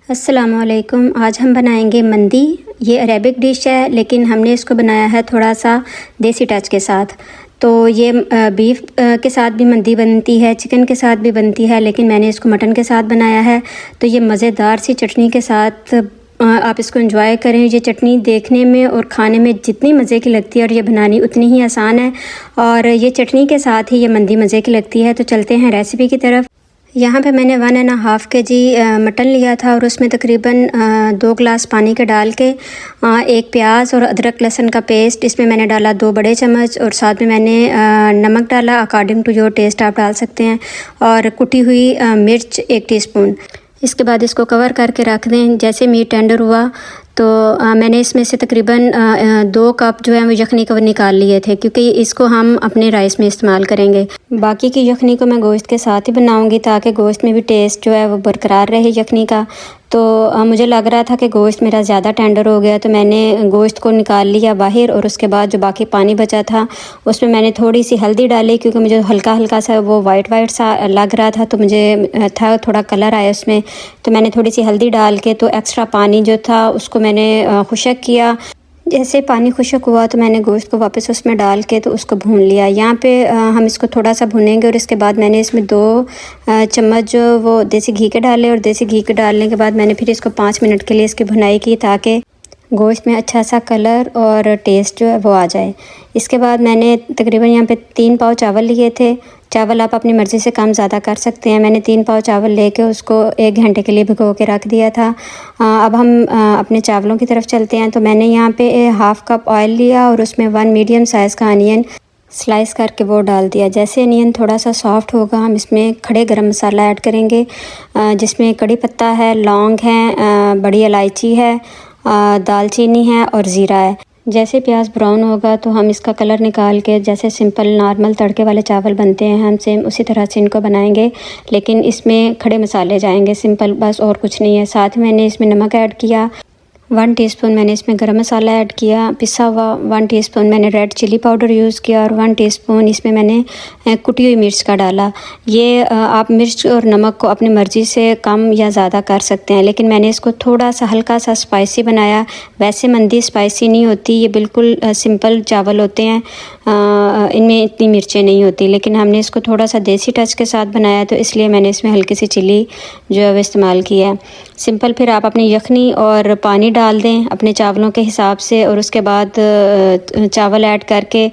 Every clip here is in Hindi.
अस्सलामुअलैकुम। आज हम बनाएंगे मंदी। ये अरेबिक डिश है लेकिन हमने इसको बनाया है थोड़ा सा देसी टच के साथ। तो ये बीफ के साथ भी मंदी बनती है, चिकन के साथ भी बनती है, लेकिन मैंने इसको मटन के साथ बनाया है। तो ये मज़ेदार सी चटनी के साथ आप इसको एंजॉय करें। ये चटनी देखने में और खाने में जितनी मज़े की लगती है और ये बनानी उतनी ही आसान है, और ये चटनी के साथ ही ये मंदी मज़े की लगती है। तो चलते हैं रेसिपी की तरफ। यहाँ पे मैंने 1.5 kg मटन लिया था और उसमें तकरीबन 2 गिलास पानी के डाल के एक प्याज और अदरक लहसुन का पेस्ट इसमें मैंने डाला 2 बड़े चम्मच, और साथ में मैंने नमक डाला अकॉर्डिंग टू योर टेस्ट, आप डाल सकते हैं, और कुटी हुई मिर्च 1 टीस्पून। इसके बाद इसको कवर करके रख दें। जैसे मीट टेंडर हुआ तो मैंने इसमें से तकरीबन 2 कप जो है वो यखनी को निकाल लिए थे, क्योंकि इसको हम अपने राइस में इस्तेमाल करेंगे। बाकी की यखनी को मैं गोश्त के साथ ही बनाऊंगी ताकि गोश्त में भी टेस्ट जो है वो बरकरार रहे यखनी का। तो मुझे लग रहा था कि गोश्त मेरा ज़्यादा टेंडर हो गया, तो मैंने गोश्त को निकाल लिया बाहर, और उसके बाद जो बाकी पानी बचा था उसमें मैंने थोड़ी सी हल्दी डाली, क्योंकि मुझे हल्का हल्का सा वो वाइट सा लग रहा था, तो मुझे था थोड़ा कलर आया उसमें। तो मैंने थोड़ी सी हल्दी डाल के तो एक्स्ट्रा पानी जो था उसको मैंने खुशक किया। जैसे पानी खुशक हुआ तो मैंने गोश्त को वापस उसमें डाल के तो उसको भून लिया। यहाँ पे हम इसको थोड़ा सा भूनेंगे, और इसके बाद मैंने इसमें 2 चम्मच जो वो देसी घी के डाले, और देसी घी के डालने के बाद मैंने फिर इसको 5 मिनट के लिए इसकी भुनाई की ताकि गोश्त में अच्छा सा कलर और टेस्ट जो है वो आ जाए। इसके बाद मैंने तकरीबन यहाँ पे 3 पाव चावल लिए थे। चावल आप अपनी मर्ज़ी से कम ज़्यादा कर सकते हैं। मैंने 3 पाव चावल लेके उसको 1 घंटे के लिए भिगो के रख दिया था। अब हम अपने चावलों की तरफ चलते हैं। तो मैंने यहाँ पे 1/2 कप ऑयल लिया और उसमें 1 मीडियम साइज़ का अनियन स्लाइस करके वो डाल दिया। जैसे अनियन थोड़ा सा सॉफ्ट होगा हम इसमें खड़े गरम मसाला ऐड करेंगे, जिसमें कड़ी पत्ता है, लौंग है, बड़ी इलायची है, दालचीनी है और ज़ीरा है। जैसे प्याज ब्राउन होगा तो हम इसका कलर निकाल के जैसे सिंपल नॉर्मल तड़के वाले चावल बनते हैं हम सेम उसी तरह से इनको बनाएंगे, लेकिन इसमें खड़े मसाले जाएंगे सिंपल, बस और कुछ नहीं है। साथ में मैंने इसमें नमक ऐड किया, 1 टीस्पून मैंने इसमें गरम मसाला ऐड किया पिसा हुआ, 1 टीस्पून मैंने रेड चिली पाउडर यूज़ किया, और 1 टीस्पून इसमें मैंने कुटी हुई मिर्च का डाला। ये आप मिर्च और नमक को अपनी मर्ज़ी से कम या ज़्यादा कर सकते हैं, लेकिन मैंने इसको थोड़ा सा हल्का सा स्पाइसी बनाया। वैसे मंदी स्पाइसी नहीं होती, ये बिल्कुल सिंपल चावल होते हैं, इनमें इतनी मिर्चें नहीं होती, लेकिन हमने इसको थोड़ा सा देसी टच के साथ बनाया तो इसलिए मैंने इसमें हल्की सी चिली जो है वो इस्तेमाल किया है। सिंपल फिर आप अपनी यखनी और पानी डाल दें अपने चावलों के हिसाब से, और उसके बाद चावल ऐड करके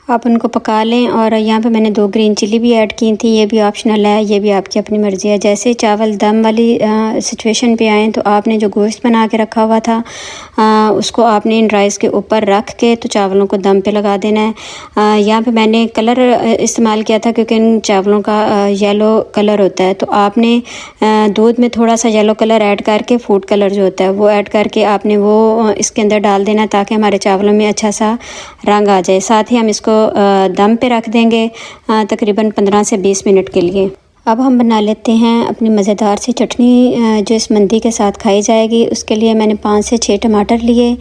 आप उनको पका लें। और यहाँ पे मैंने 2 ग्रीन चिली भी ऐड की थी, ये भी ऑप्शनल है, ये भी आपकी अपनी मर्ज़ी है। जैसे चावल दम वाली सिचुएशन पे आए तो आपने जो गोश्त बना के रखा हुआ था उसको आपने इन राइस के ऊपर रख के तो चावलों को दम पे लगा देना है। यहाँ पे मैंने कलर इस्तेमाल किया था क्योंकि इन चावलों का येलो कलर होता है, तो आपने दूध में थोड़ा सा येलो कलर ऐड करके फूड कलर जो होता है वो ऐड करके आपने वो इसके अंदर डाल देना ताकि हमारे चावलों में अच्छा सा रंग आ जाए। साथ ही हम इसको दम पे रख देंगे तकरीबन 15 से 20 मिनट के लिए। अब हम बना लेते हैं अपनी मज़ेदार सी चटनी जो इस मंदी के साथ खाई जाएगी। उसके लिए मैंने 5 से 6 टमाटर लिए,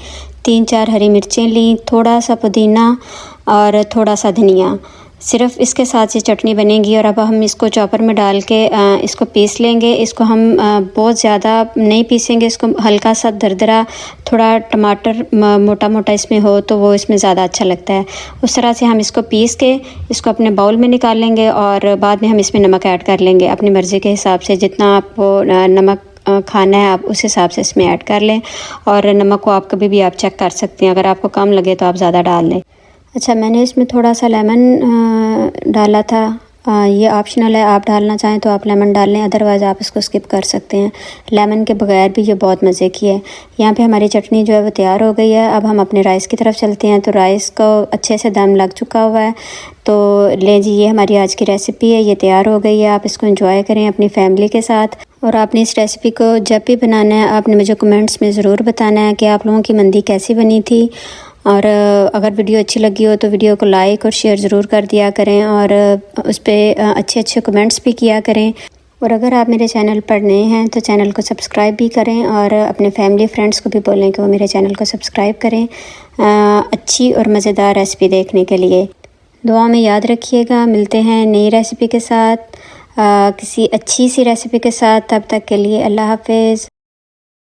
3-4 हरी मिर्चें ली, थोड़ा सा पुदीना और थोड़ा सा धनिया। सिर्फ इसके साथ ये चटनी बनेगी। और अब हम इसको चॉपर में डाल के इसको पीस लेंगे। इसको हम बहुत ज़्यादा नहीं पीसेंगे, इसको हल्का सा दरदरा, थोड़ा टमाटर मोटा मोटा इसमें हो तो वो इसमें ज़्यादा अच्छा लगता है। उस तरह से हम इसको पीस के इसको अपने बाउल में निकाल लेंगे, और बाद में हम इसमें नमक ऐड कर लेंगे अपनी मर्ज़ी के हिसाब से। जितना आपको नमक खाना है आप उस हिसाब से इसमें ऐड कर लें, और नमक को आप कभी भी आप चेक कर सकते हैं, अगर आपको कम लगे तो आप ज़्यादा डाल लें। अच्छा, मैंने इसमें थोड़ा सा लेमन डाला था, ये ऑप्शनल है, आप डालना चाहें तो आप लेमन डाल लें, अदरवाइज़ आप इसको स्किप कर सकते हैं। लेमन के बगैर भी ये बहुत मज़े की है। यहाँ पे हमारी चटनी जो है वो तैयार हो गई है। अब हम अपने राइस की तरफ चलते हैं। तो राइस को अच्छे से दम लग चुका हुआ है, तो ले जी ये हमारी आज की रेसिपी है, ये तैयार हो गई है। आप इसको एंजॉय करें अपनी फैमिली के साथ। और आपने इस रेसिपी को जब भी बनाना है आपने मुझे कमेंट्स में ज़रूर बताना है कि आप लोगों की मंदी कैसी बनी थी। और अगर वीडियो अच्छी लगी हो तो वीडियो को लाइक और शेयर ज़रूर कर दिया करें, और उस पर अच्छे अच्छे कमेंट्स भी किया करें। और अगर आप मेरे चैनल पर नए हैं तो चैनल को सब्सक्राइब भी करें, और अपने फैमिली फ्रेंड्स को भी बोलें कि वो मेरे चैनल को सब्सक्राइब करें अच्छी और मज़ेदार रेसिपी देखने के लिए। दुआ में याद रखिएगा। मिलते हैं नई रेसिपी के साथ, किसी अच्छी सी रेसिपी के साथ। तब तक के लिए अल्लाह हाफ़िज़।